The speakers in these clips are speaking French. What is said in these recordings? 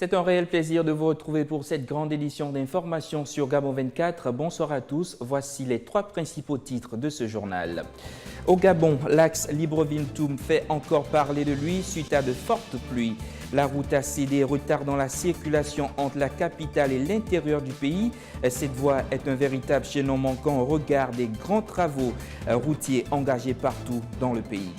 C'est un réel plaisir de vous retrouver pour cette grande édition d'information sur Gabon 24. Bonsoir à tous, voici les trois principaux titres de ce journal. Au Gabon, l'axe Libreville-Toum fait encore parler de lui suite à de fortes pluies. La route a cédé, retardant la circulation entre la capitale et l'intérieur du pays. Cette voie est un véritable chaînon manquant au regard des grands travaux routiers engagés partout dans le pays.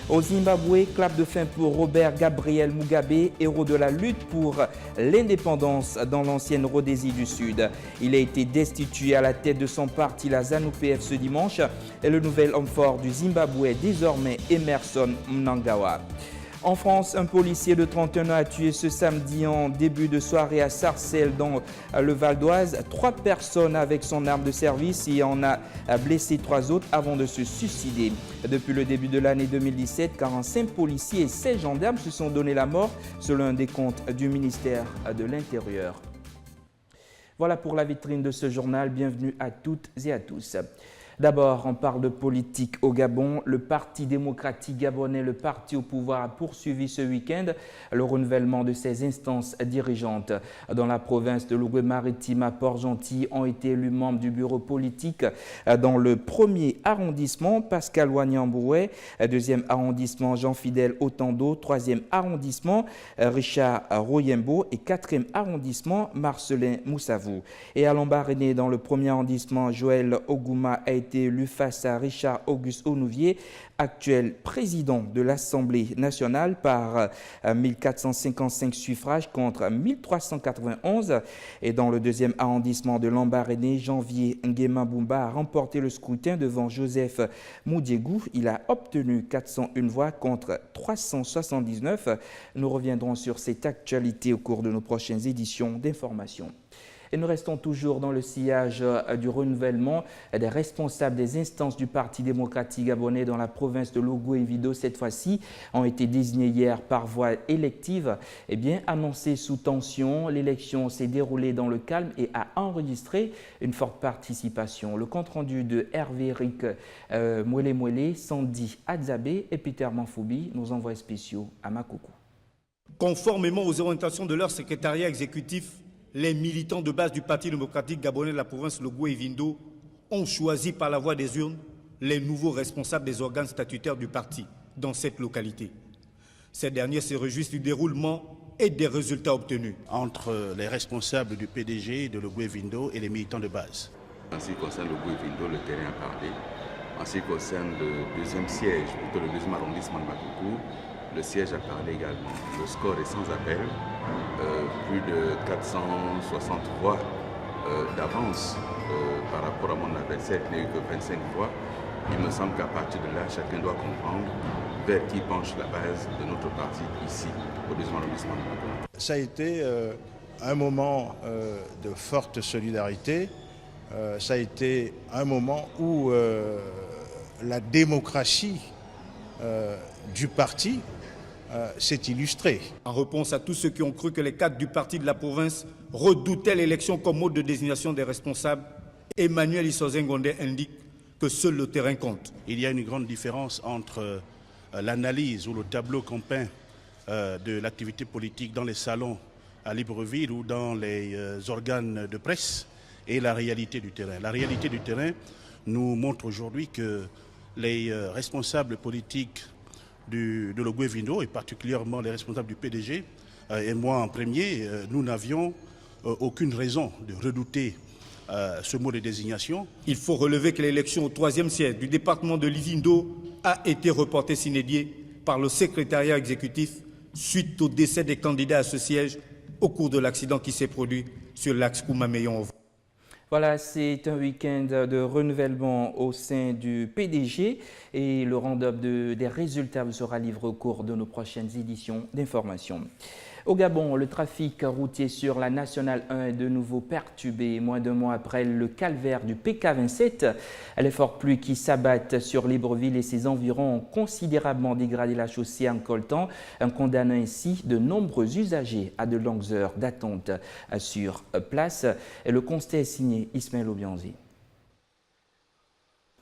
Au Zimbabwe, clap de fin pour Robert Gabriel Mugabe, héros de la lutte pour l'indépendance dans l'ancienne Rhodésie du Sud. Il a été destitué à la tête de son parti, la ZANU-PF, ce dimanche. Et le nouvel homme fort du Zimbabwe est désormais Emerson Mnangagwa. En France, un policier de 31 ans a tué ce samedi en début de soirée à Sarcelles dans le Val d'Oise 3 personnes avec son arme de service et en a blessé 3 autres avant de se suicider. Depuis le début de l'année 2017, 45 policiers et 16 gendarmes se sont donné la mort selon un décompte du ministère de l'Intérieur. Voilà pour la vitrine de ce journal. Bienvenue à toutes et à tous. D'abord, on parle de politique au Gabon. Le Parti démocratique gabonais, le parti au pouvoir, a poursuivi ce week-end le renouvellement de ses instances dirigeantes. Dans la province de l'Ogooué-Maritime à Port-Gentil ont été élus membres du bureau politique dans le 1er arrondissement, Pascal Wanyamboué, 2e arrondissement, Jean-Fidèle Otando, 3e arrondissement, Richard Royembo et 4e arrondissement, Marcelin Moussavou. Et à Lambaréné, dans le 1er arrondissement, Joël Ogouma a été élu face à Richard Auguste Onouvier, actuel président de l'Assemblée nationale, par 1455 suffrages contre 1391. Et dans le 2e arrondissement de Lambaréné, Janvier Nguema Bumba a remporté le scrutin devant Joseph Moudiégou. Il a obtenu 401 voix contre 379. Nous reviendrons sur cette actualité au cours de nos prochaines éditions d'information. Et nous restons toujours dans le sillage du renouvellement des responsables des instances du Parti démocratique gabonais dans la province de l'Ogooué-Vido. Cette fois-ci, ont été désignés hier par voie élective. Eh bien, annoncé sous tension, l'élection s'est déroulée dans le calme et a enregistré une forte participation. Le compte-rendu de Hervé-Eric Mouélé, Sandy Adzabé et Peter Manfoubi, nos envoyés spéciaux à Makoko. Conformément aux orientations de leur secrétariat exécutif, les militants de base du Parti démocratique gabonais de la province de l'Ogooué-Vindo ont choisi par la voie des urnes les nouveaux responsables des organes statutaires du parti dans cette localité. Ces derniers se réjouissent du déroulement et des résultats obtenus. Entre les responsables du PDG de l'Ogooué-Vindo et les militants de base. En ce qui concerne l'Ogooué-Vindo, le terrain a parlé. En ce qui concerne le deuxième siège, plutôt le 2e arrondissement de Makoko, le siège a parlé également. Le score est sans appel. Plus de 460 voix d'avance par rapport à mon adversaire qui n'a eu que 25 voix. Il me semble qu'à partir de là, chacun doit comprendre vers qui penche la base de notre parti ici, au 2e arrondissement de Makoko. Ça a été un moment de forte solidarité. Ça a été un moment où la démocratie du parti s'est illustré. En réponse à tous ceux qui ont cru que les cadres du parti de la province redoutaient l'élection comme mode de désignation des responsables, Emmanuel Issozengonde indique que seul le terrain compte. Il y a une grande différence entre l'analyse ou le tableau qu'on peint de l'activité politique dans les salons à Libreville ou dans les organes de presse et la réalité du terrain. La réalité du terrain nous montre aujourd'hui que les responsables politiques de l'Ogooué-Vindo et particulièrement les responsables du PDG et moi en premier, nous n'avions aucune raison de redouter ce mot de désignation. Il faut relever que l'élection au 3e siège du département de l'Ivindo a été reportée sine die par le secrétariat exécutif suite au décès des candidats à ce siège au cours de l'accident qui s'est produit sur l'axe Koumameyon. Voilà, c'est un week-end de renouvellement au sein du PDG et le round-up des résultats vous sera livré au cours de nos prochaines éditions d'information. Au Gabon, le trafic routier sur la Nationale 1 est de nouveau perturbé. Moins d'un mois après le calvaire du PK27, les fortes pluies qui s'abattent sur Libreville et ses environs ont considérablement dégradé la chaussée en coltan, condamnant ainsi de nombreux usagers à de longues heures d'attente sur place. Et le constat est signé Ismaël Obianzi.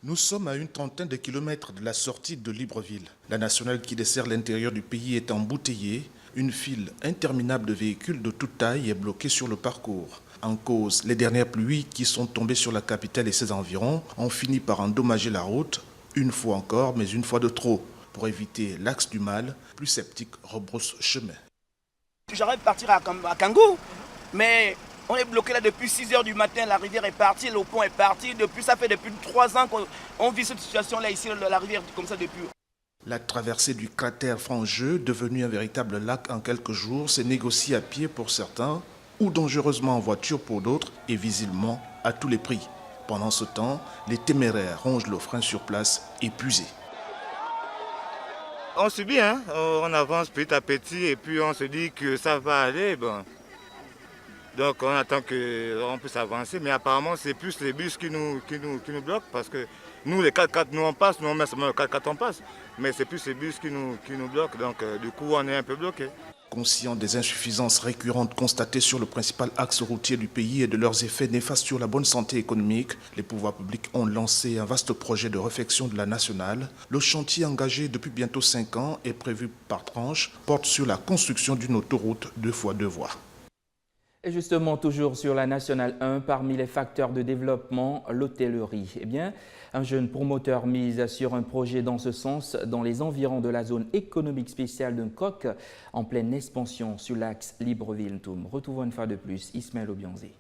Nous sommes à une trentaine de kilomètres de la sortie de Libreville. La nationale qui dessert l'intérieur du pays est embouteillée Une file interminable de véhicules de toute taille est bloquée sur le parcours. En cause, les dernières pluies qui sont tombées sur la capitale et ses environs ont fini par endommager la route, une fois encore, mais une fois de trop. Pour éviter l'axe du mal, plus sceptiques rebroussent chemin. J'aurais pu partir à Kangou, mais on est bloqué là depuis 6 h du matin, la rivière est partie, le pont est parti. Ça fait depuis 3 ans qu'on vit cette situation-là ici, la rivière comme ça depuis. La traversée du cratère Frangeux, devenu un véritable lac en quelques jours, s'est négociée à pied pour certains ou dangereusement en voiture pour d'autres et visiblement à tous les prix. Pendant ce temps, les téméraires rongent le frein sur place, épuisés. On subit, on avance petit à petit et puis on se dit que ça va aller. Bon. Donc on attend qu'on puisse avancer, mais apparemment c'est plus les bus qui nous bloquent parce que nous les 4x4 nous on passe, nous on met seulement le 4x4 on passe, mais c'est plus les bus qui nous bloquent, donc du coup on est un peu bloqué. Conscients des insuffisances récurrentes constatées sur le principal axe routier du pays et de leurs effets néfastes sur la bonne santé économique, les pouvoirs publics ont lancé un vaste projet de réfection de la nationale. Le chantier engagé depuis bientôt 5 ans et prévu par tranche porte sur la construction d'une autoroute 2x2 voies. Et justement, toujours sur la Nationale 1, parmi les facteurs de développement, l'hôtellerie. Eh bien, un jeune promoteur mise sur un projet dans ce sens dans les environs de la zone économique spéciale d'un coq en pleine expansion sur l'axe Libreville-Toum. Retrouvons une fois de plus Ismaël Obianzi.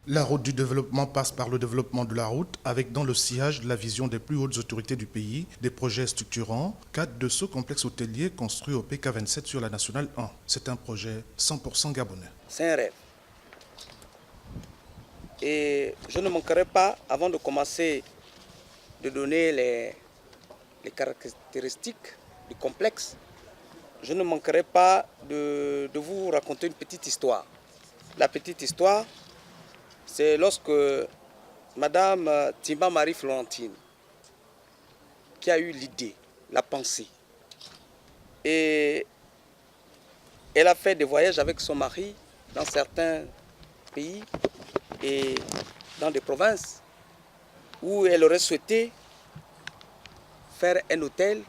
La route du développement passe par le développement de la route avec dans le sillage de la vision des plus hautes autorités du pays des projets structurants, cadre de ce complexe hôtelier construit au PK27 sur la Nationale 1. C'est un projet 100% gabonais. C'est un rêve. Et je ne manquerai pas, avant de commencer, de donner les caractéristiques du complexe, je ne manquerai pas de vous raconter une petite histoire. La petite histoire, c'est lorsque Madame Timba Marie-Florentine, qui a eu l'idée, la pensée, et elle a fait des voyages avec son mari dans certains pays et dans des provinces où elle aurait souhaité faire un hôtel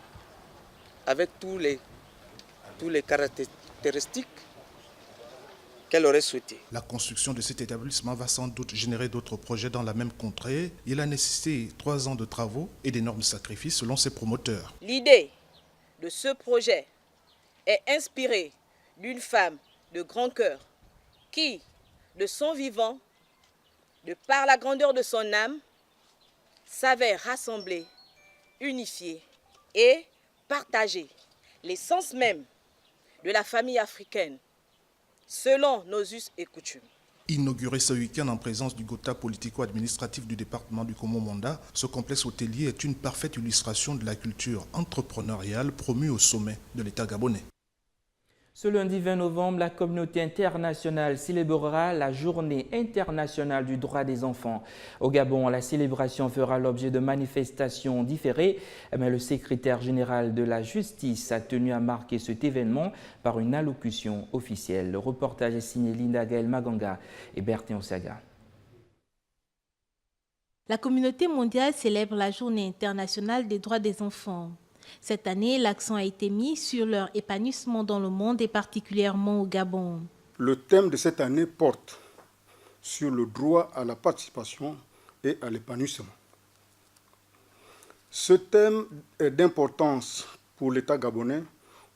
avec tous les caractéristiques qu'elle aurait souhaité. La construction de cet établissement va sans doute générer d'autres projets dans la même contrée. Il a nécessité 3 ans de travaux et d'énormes sacrifices selon ses promoteurs. L'idée de ce projet est inspirée d'une femme de grand cœur qui, de son vivant, de par la grandeur de son âme, savait rassembler, unifier et partager l'essence même de la famille africaine, selon nos us et coutumes. Inauguré ce week-end en présence du Gotha politico-administratif du département du Komo-Manda, ce complexe hôtelier est une parfaite illustration de la culture entrepreneuriale promue au sommet de l'État gabonais. Ce lundi 20 novembre, la communauté internationale célébrera la Journée internationale du droit des enfants. Au Gabon, la célébration fera l'objet de manifestations différées, mais le secrétaire général de la justice a tenu à marquer cet événement par une allocution officielle. Le reportage est signé Linda Gaël Maganga et Bertin Osaga. La communauté mondiale célèbre la Journée internationale des droits des enfants. Cette année, l'accent a été mis sur leur épanouissement dans le monde et particulièrement au Gabon. Le thème de cette année porte sur le droit à la participation et à l'épanouissement. Ce thème est d'importance pour l'État gabonais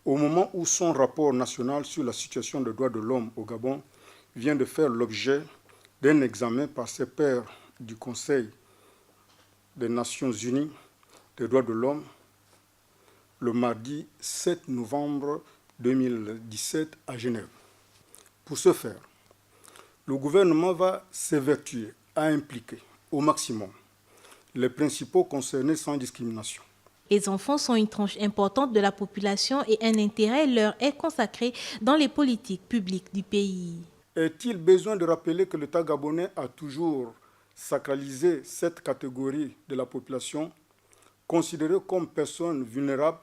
au moment où son rapport national sur la situation des droits de l'homme au Gabon vient de faire l'objet d'un examen par ses pairs du Conseil des Nations Unies des droits de l'homme le mardi 7 novembre 2017 à Genève. Pour ce faire, le gouvernement va s'évertuer à impliquer au maximum les principaux concernés sans discrimination. Les enfants sont une tranche importante de la population et un intérêt leur est consacré dans les politiques publiques du pays. Est-il besoin de rappeler que l'État gabonais a toujours sacralisé cette catégorie de la population considérée comme personne vulnérable?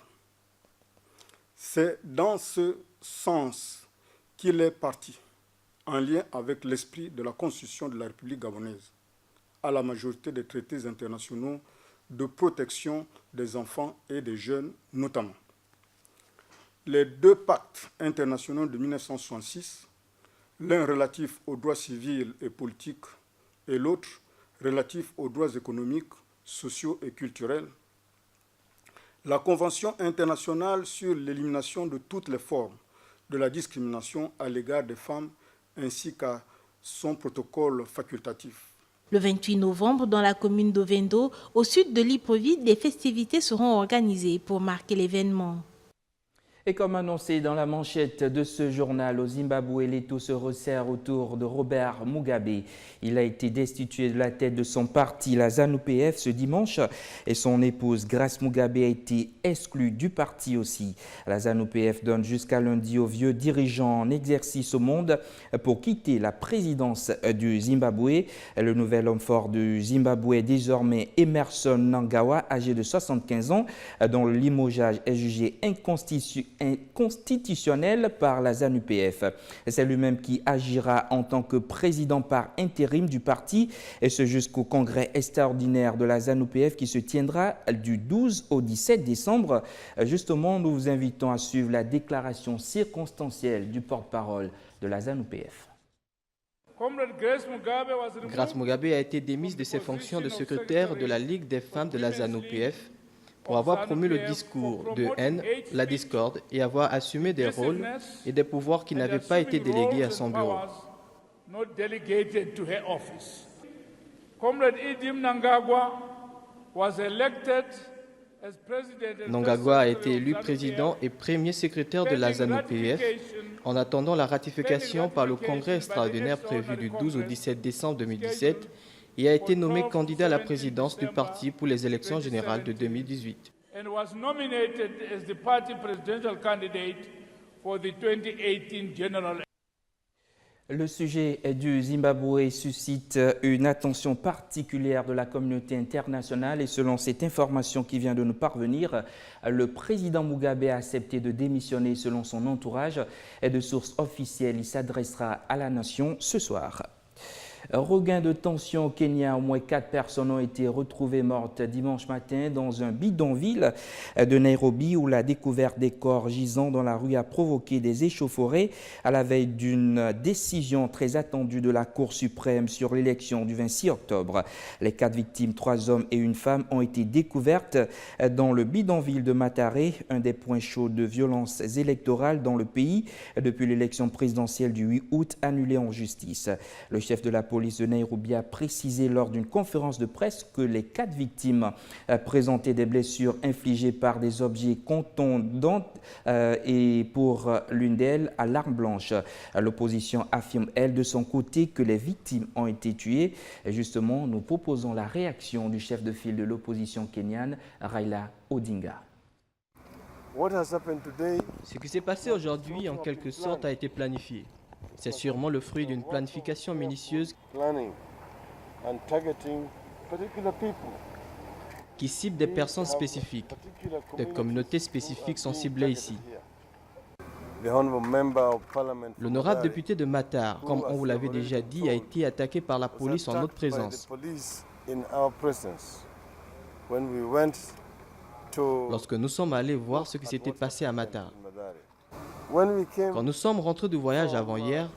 C'est dans ce sens qu'il est parti, en lien avec l'esprit de la Constitution de la République gabonaise, à la majorité des traités internationaux de protection des enfants et des jeunes notamment. les deux pactes internationaux de 1966, l'un relatif aux droits civils et politiques et l'autre relatif aux droits économiques, sociaux et culturels, la Convention internationale sur l'élimination de toutes les formes de la discrimination à l'égard des femmes ainsi qu'à son protocole facultatif. Le 28 novembre, dans la commune d'Ovendo, au sud de Libreville, des festivités seront organisées pour marquer l'événement. Et comme annoncé dans la manchette de ce journal, au Zimbabwe, l'étau se resserre autour de Robert Mugabe. Il a été destitué de la tête de son parti, la ZANU-PF, ce dimanche, et son épouse Grace Mugabe a été exclue du parti aussi. La ZANU-PF donne jusqu'à lundi aux vieux dirigeants en exercice au monde pour quitter la présidence du Zimbabwe. Le nouvel homme fort du Zimbabwe est désormais Emerson Mnangagwa, âgé de 75 ans, dont le limogeage est jugé inconstitutionnel par la ZANU-PF. C'est lui-même qui agira en tant que président par intérim du parti, et ce jusqu'au congrès extraordinaire de la ZANU-PF qui se tiendra du 12 au 17 décembre. Justement, nous vous invitons à suivre la déclaration circonstancielle du porte-parole de la ZANU-PF. Grace Mugabe a été démise de ses fonctions de secrétaire de la Ligue des femmes de la ZANU-PF pour avoir promu le discours de haine, la discorde et avoir assumé des rôles et des pouvoirs qui n'avaient pas été délégués à son bureau. Mnangagwa a été élu président et premier secrétaire de la ZANU-PF en attendant la ratification par le congrès extraordinaire prévu du 12 au 17 décembre 2017 et a été nommé candidat à la présidence du parti pour les élections générales de 2018. Le sujet du Zimbabwe suscite une attention particulière de la communauté internationale et selon cette information qui vient de nous parvenir, le président Mugabe a accepté de démissionner selon son entourage et de sources officielles, il s'adressera à la nation ce soir. Regain de tension au Kenya, au moins 4 personnes ont été retrouvées mortes dimanche matin dans un bidonville de Nairobi où la découverte des corps gisant dans la rue a provoqué des échauffourées à la veille d'une décision très attendue de la Cour suprême sur l'élection du 26 octobre. Les 4 victimes, 3 hommes et une femme, ont été découvertes dans le bidonville de Mathare, un des points chauds de violences électorales dans le pays depuis l'élection présidentielle du 8 août annulée en justice. Le chef de la police de Nairobi a précisé lors d'une conférence de presse que les 4 victimes présentaient des blessures infligées par des objets contondants et pour l'une d'elles à l'arme blanche. L'opposition affirme, elle, de son côté, que les victimes ont été tuées. Et justement, nous proposons la réaction du chef de file de l'opposition kenyane, Raila Odinga. Ce qui s'est passé aujourd'hui, en quelque sorte, a été planifié. C'est sûrement le fruit d'une planification minutieuse qui cible des personnes spécifiques. Des communautés spécifiques sont ciblées ici. L'honorable député de Mathare, comme on vous l'avait déjà dit, a été attaqué par la police en notre présence. Lorsque nous sommes allés voir ce qui s'était passé à Mathare. Quand nous sommes rentrés du voyage avant-hier,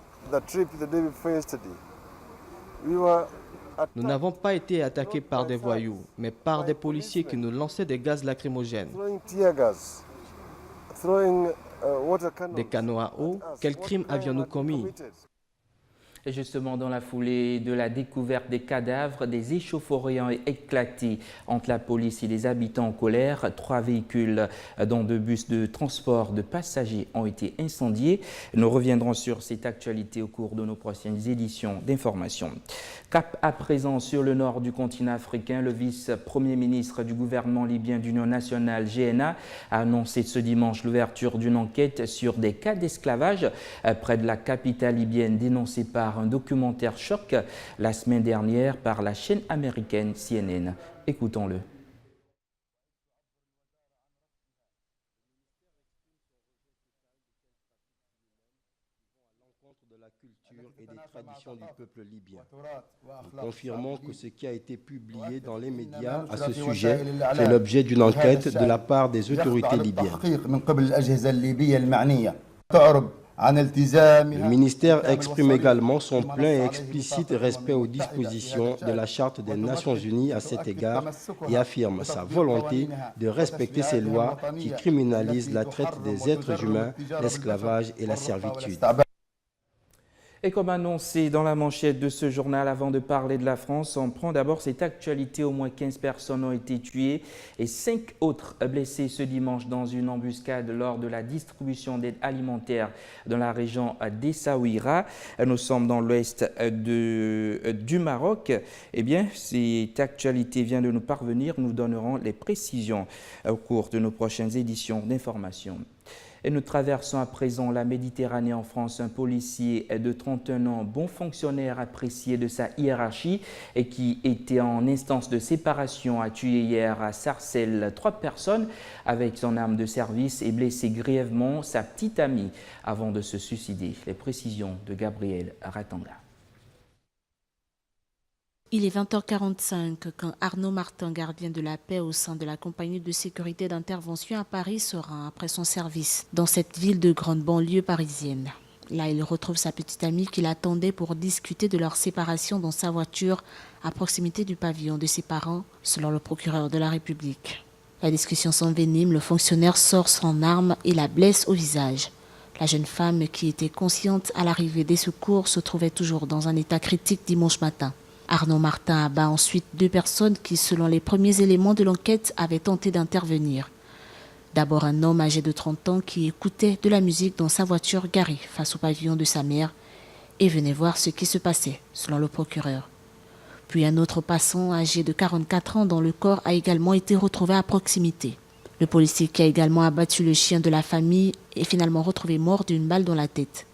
nous n'avons pas été attaqués par des voyous, mais par des policiers qui nous lançaient des gaz lacrymogènes. Des canons à eau, quel crime avions-nous commis ? Et justement, dans la foulée de la découverte des cadavres, des échauffourées ont éclaté entre la police et les habitants en colère. 3 véhicules, dont 2 bus de transport de passagers, ont été incendiés. Nous reviendrons sur cette actualité au cours de nos prochaines éditions d'information. Cap à présent sur le nord du continent africain, le vice-premier ministre du gouvernement libyen d'Union nationale, GNA, a annoncé ce dimanche l'ouverture d'une enquête sur des cas d'esclavage près de la capitale libyenne dénoncée par un documentaire choc la semaine dernière par la chaîne américaine CNN. Écoutons-le. centre de la culture et des traditions du peuple libyen. Nous confirmons que ce qui a été publié dans les médias à ce sujet fait l'objet d'une enquête de la part des autorités libyennes. Le ministère exprime également son plein et explicite respect aux dispositions de la Charte des Nations Unies à cet égard et affirme sa volonté de respecter ces lois qui criminalisent la traite des êtres humains, l'esclavage et la servitude. Et comme annoncé dans la manchette de ce journal, avant de parler de la France, on prend d'abord cette actualité. Au moins 15 personnes ont été tuées et 5 autres blessées ce dimanche dans une embuscade lors de la distribution d'aide alimentaire dans la région d'Essaouira. Nous sommes dans l'ouest du Maroc. Eh bien, cette actualité vient de nous parvenir. Nous donnerons les précisions au cours de nos prochaines éditions d'information. Et nous traversons à présent la Méditerranée en France. Un policier de 31 ans, bon fonctionnaire apprécié de sa hiérarchie et qui était en instance de séparation, a tué hier à Sarcelles 3 personnes avec son arme de service et blessé grièvement sa petite amie avant de se suicider. Les précisions de Gabriel Ratanga. Il est 20h45 quand Arnaud Martin, gardien de la paix au sein de la compagnie de sécurité d'intervention à Paris, se rend après son service dans cette ville de grande banlieue parisienne. Là, il retrouve sa petite amie qui l'attendait pour discuter de leur séparation dans sa voiture à proximité du pavillon de ses parents, selon le procureur de la République. La discussion s'envenime, le fonctionnaire sort son arme et la blesse au visage. La jeune femme, qui était consciente à l'arrivée des secours, se trouvait toujours dans un état critique dimanche matin. Arnaud Martin abat ensuite 2 personnes qui, selon les premiers éléments de l'enquête, avaient tenté d'intervenir. D'abord un homme âgé de 30 ans qui écoutait de la musique dans sa voiture garée face au pavillon de sa mère et venait voir ce qui se passait, selon le procureur. Puis un autre passant âgé de 44 ans dont le corps a également été retrouvé à proximité. Le policier qui a également abattu le chien de la famille est finalement retrouvé mort d'une balle dans la tête.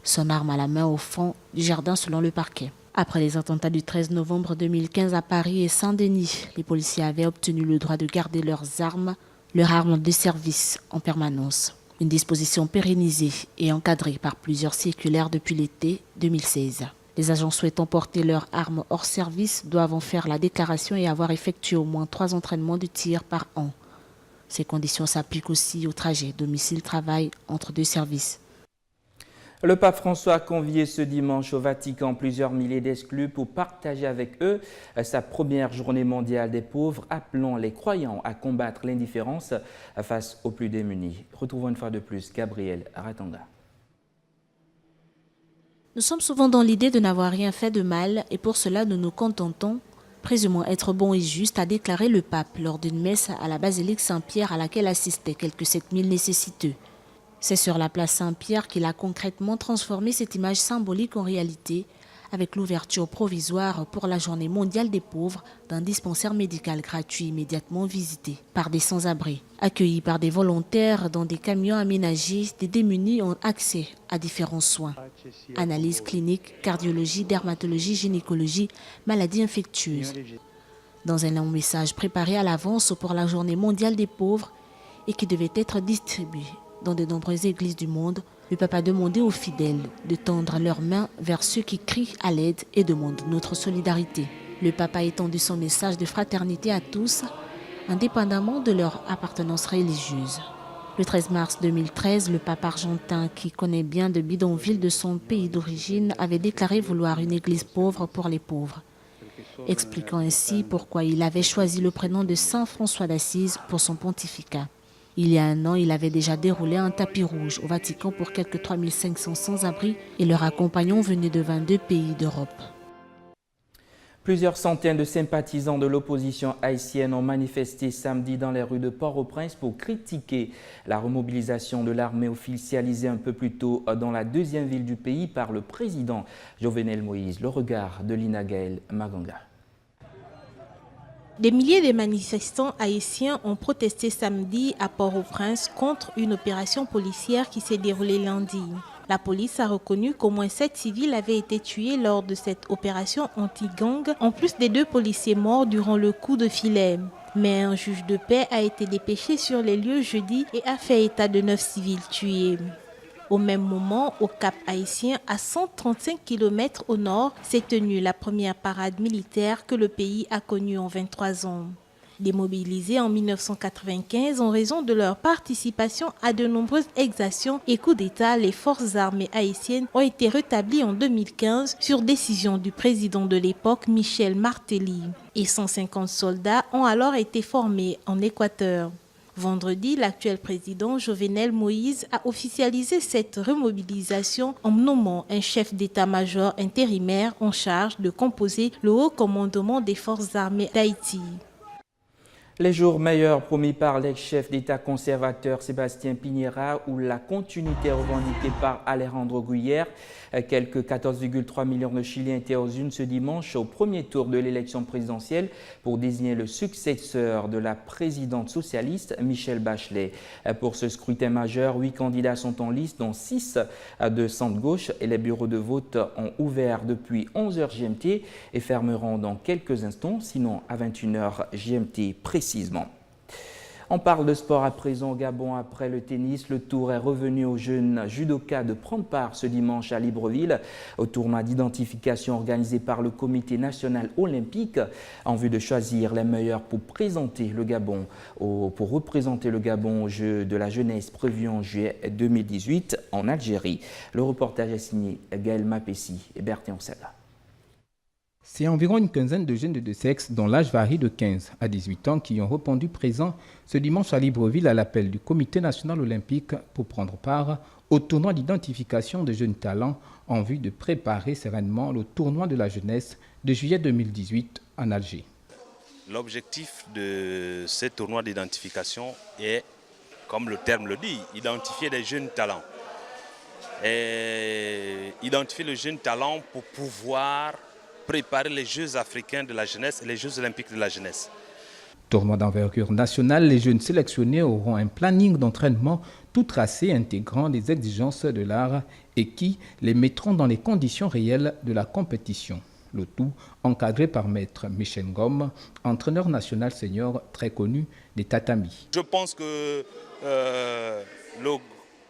Son arme à la main au fond du jardin, selon le parquet. Après les attentats du 13 novembre 2015 à Paris et Saint-Denis, les policiers avaient obtenu le droit de garder leurs armes de service en permanence. Une disposition pérennisée et encadrée par plusieurs circulaires depuis l'été 2016. Les agents souhaitant porter leurs armes hors service doivent en faire la déclaration et avoir effectué au moins 3 entraînements de tir par an. Ces conditions s'appliquent aussi au trajet domicile-travail entre 2 services. Le pape François a convié ce dimanche au Vatican plusieurs milliers d'exclus pour partager avec eux sa première journée mondiale des pauvres, appelant les croyants à combattre l'indifférence face aux plus démunis. Retrouvons une fois de plus Gabriel Ratanga. Nous sommes souvent dans l'idée de n'avoir rien fait de mal et pour cela nous nous contentons, présumant être bons et justes, a déclaré le pape lors d'une messe à la basilique Saint-Pierre à laquelle assistaient quelques 7000 nécessiteux. C'est sur la place Saint-Pierre qu'il a concrètement transformé cette image symbolique en réalité avec l'ouverture provisoire pour la journée mondiale des pauvres d'un dispensaire médical gratuit immédiatement visité par des sans-abri. Accueillis par des volontaires dans des camions aménagés, des démunis ont accès à différents soins. Analyse clinique, cardiologie, dermatologie, gynécologie, maladies infectieuses. Dans un long message préparé à l'avance pour la journée mondiale des pauvres et qui devait être distribué dans de nombreuses églises du monde, le pape a demandé aux fidèles de tendre leurs mains vers ceux qui crient à l'aide et demandent notre solidarité. Le pape a étendu son message de fraternité à tous, indépendamment de leur appartenance religieuse. Le 13 mars 2013, le pape argentin, qui connaît bien de bidonvilles de son pays d'origine, avait déclaré vouloir une église pauvre pour les pauvres, expliquant ainsi pourquoi il avait choisi le prénom de Saint François d'Assise pour son pontificat. Il y a 1 an, il avait déjà déroulé un tapis rouge au Vatican pour quelques 3500 sans-abri et leurs accompagnants venus de 22 pays d'Europe. Plusieurs centaines de sympathisants de l'opposition haïtienne ont manifesté samedi dans les rues de Port-au-Prince pour critiquer la remobilisation de l'armée officialisée un peu plus tôt dans la 2e ville du pays par le président Jovenel Moïse. Le regard de Lina Gaël Maganga. Des milliers de manifestants haïtiens ont protesté samedi à Port-au-Prince contre une opération policière qui s'est déroulée lundi. La police a reconnu qu'au moins 7 civils avaient été tués lors de cette opération anti-gang, en plus des 2 policiers morts durant le coup de filet. Mais un juge de paix a été dépêché sur les lieux jeudi et a fait état de 9 civils tués. Au même moment, au Cap haïtien, à 135 km au nord, s'est tenue la première parade militaire que le pays a connue en 23 ans. Démobilisés en 1995 en raison de leur participation à de nombreuses exactions et coups d'État, les forces armées haïtiennes ont été rétablies en 2015 sur décision du président de l'époque, Michel Martelly. Et 150 soldats ont alors été formés en Équateur. Vendredi, l'actuel président Jovenel Moïse a officialisé cette remobilisation en nommant un chef d'état-major intérimaire en charge de composer le haut commandement des forces armées d'Haïti. Les jours meilleurs promis par l'ex-chef d'État conservateur Sébastien Piñera ou la continuité revendiquée par Alejandro Guiller. Quelques 14,3 millions de Chiliens étaient aux urnes ce dimanche au premier tour de l'élection présidentielle pour désigner le successeur de la présidente socialiste Michelle Bachelet. Pour ce scrutin majeur, 8 candidats sont en liste, dont 6 de centre-gauche, et les bureaux de vote ont ouvert depuis 11h GMT et fermeront dans quelques instants, sinon à 21h GMT précisément. On parle de sport à présent au Gabon après le tennis. Le tour est revenu aux jeunes judokas de prendre part ce dimanche à Libreville au tournoi d'identification organisé par le Comité national olympique en vue de choisir les meilleurs pour représenter le Gabon aux Jeux de la jeunesse prévus en juillet 2018 en Algérie. Le reportage est signé Gaël Mapessi et Bertin Onsella. C'est environ une quinzaine de jeunes de deux sexes dont l'âge varie de 15 à 18 ans qui ont répondu présents ce dimanche à Libreville à l'appel du Comité national olympique pour prendre part au tournoi d'identification de jeunes talents en vue de préparer sereinement le tournoi de la jeunesse de juillet 2018 en Alger. L'objectif de ce tournoi d'identification est, comme le terme le dit, identifier des jeunes talents. Et identifier les jeunes talents pour pouvoir préparer les Jeux africains de la jeunesse et les Jeux olympiques de la jeunesse. Tournoi d'envergure nationale, les jeunes sélectionnés auront un planning d'entraînement tout tracé intégrant les exigences de l'art et qui les mettront dans les conditions réelles de la compétition. Le tout encadré par maître Michel Ngom, entraîneur national senior très connu des tatamis. Je pense que le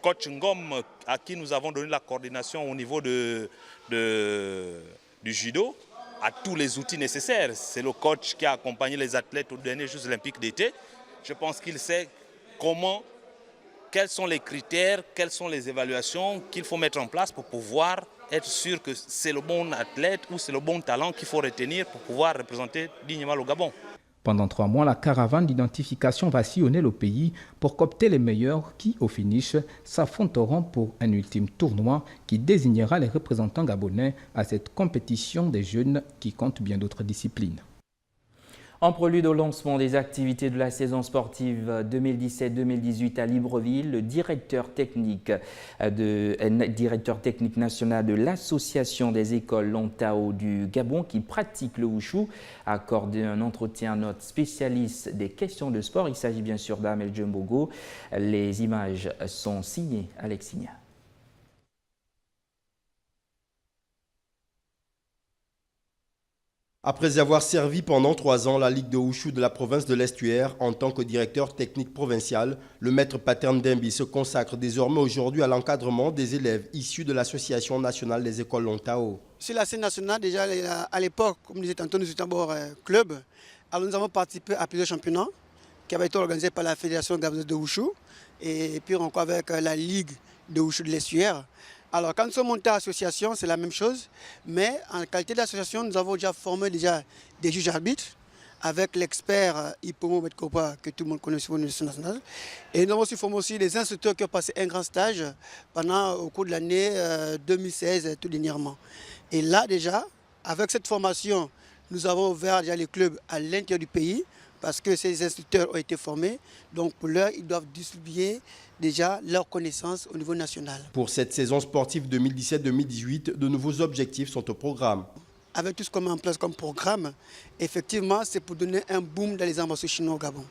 coach Ngom, à qui nous avons donné la coordination au niveau du judo, a tous les outils nécessaires. C'est le coach qui a accompagné les athlètes aux derniers Jeux olympiques d'été. Je pense qu'il sait quels sont les critères, quelles sont les évaluations qu'il faut mettre en place pour pouvoir être sûr que c'est le bon athlète ou c'est le bon talent qu'il faut retenir pour pouvoir représenter dignement le Gabon. Pendant 3 mois, la caravane d'identification va sillonner le pays pour coopter les meilleurs qui, au finish, s'affronteront pour un ultime tournoi qui désignera les représentants gabonais à cette compétition des jeunes qui compte bien d'autres disciplines. En prélude au lancement des activités de la saison sportive 2017-2018 à Libreville, le directeur technique national de l'Association des écoles Lontao du Gabon qui pratique le wushu a accordé un entretien à notre spécialiste des questions de sport. Il s'agit bien sûr d'Amel Djembogo. Les images sont signées Alex Signa. Après avoir servi pendant 3 ans la Ligue de wushu de la province de l'Estuaire en tant que directeur technique provincial, le maître Patern Dembi se consacre désormais aujourd'hui à l'encadrement des élèves issus de l'Association nationale des écoles Lontao. Sur la scène nationale, déjà à l'époque, comme disait tantôt, nous étions d'abord club. Alors nous avons participé à plusieurs championnats qui avaient été organisés par la Fédération gabonaise de wushu et puis encore avec la Ligue de wushu de l'Estuaire. Alors, quand nous sommes montés à l'association, c'est la même chose, mais en qualité d'association, nous avons déjà formé des juges arbitres avec l'expert Ipomo Betkopa que tout le monde connaît sur l'Université nationale. Et nous avons aussi formé aussi des instructeurs qui ont passé un grand stage au cours de l'année 2016 tout dernièrement. Et là déjà, avec cette formation, nous avons ouvert déjà les clubs à l'intérieur du pays parce que ces instructeurs ont été formés. Donc pour l'heure, ils doivent distribuer déjà leurs connaissances au niveau national. Pour cette saison sportive 2017-2018, de nouveaux objectifs sont au programme. Avec tout ce qu'on met en place comme programme, effectivement, c'est pour donner un boom dans les arts martiaux chinois au Gabon.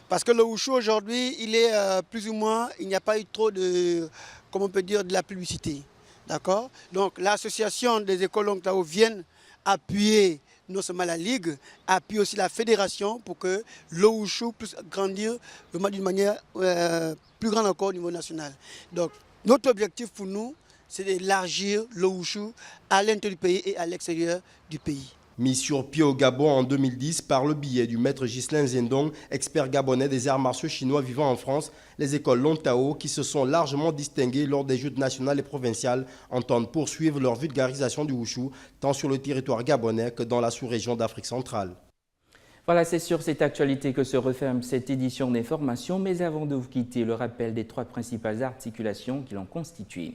Parce que le wushu aujourd'hui, il est plus ou moins, il n'y a pas eu trop de, comment on peut dire, de la publicité. D'accord ? Donc l'association des écoles Lontao viennent appuyer non seulement la Ligue, appuie aussi la fédération pour que le wushu puisse grandir d'une manière plus grande encore au niveau national. Donc Notre objectif pour nous, c'est d'élargir le wushu à l'intérieur du pays et à l'extérieur du pays. Mis sur pied au Gabon en 2010 par le biais du maître Ghislain Zendong, expert gabonais des arts martiaux chinois vivant en France, les écoles Lontao, qui se sont largement distinguées lors des Jeux nationales et provinciales, entendent poursuivre leur vulgarisation du wushu, tant sur le territoire gabonais que dans la sous-région d'Afrique centrale. Voilà, c'est sur cette actualité que se referme cette édition d'information, mais avant de vous quitter, le rappel des 3 principales articulations qui l'ont constitué.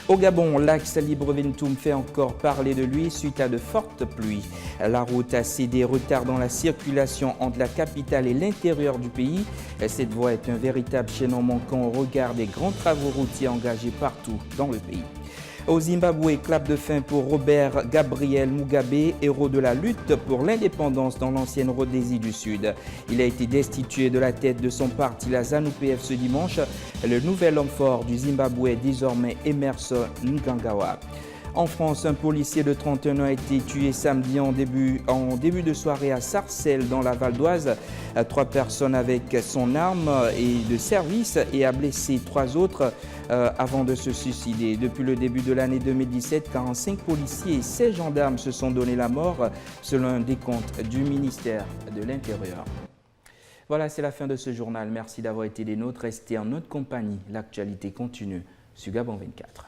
Au Gabon, l'axe Libreville-Toum fait encore parler de lui suite à de fortes pluies. La route a cédé, retardant la circulation entre la capitale et l'intérieur du pays. Cette voie est un véritable chaînon manquant au regard des grands travaux routiers engagés partout dans le pays. Au Zimbabwe, clap de fin pour Robert Gabriel Mugabe, héros de la lutte pour l'indépendance dans l'ancienne Rhodésie du Sud. Il a été destitué de la tête de son parti, la ZANU-PF, ce dimanche. Le nouvel homme fort du Zimbabwe est désormais Emerson Mnangagwa. En France, un policier de 31 ans a été tué samedi en début de soirée à Sarcelles, dans la Val d'Oise. 3 personnes avec son arme et de service et a blessé 3 autres avant de se suicider. Depuis le début de l'année 2017, 45 policiers et 16 gendarmes se sont donné la mort, selon un décompte du ministère de l'Intérieur. Voilà, c'est la fin de ce journal. Merci d'avoir été des nôtres. Restez en notre compagnie. L'actualité continue sur Gabon 24.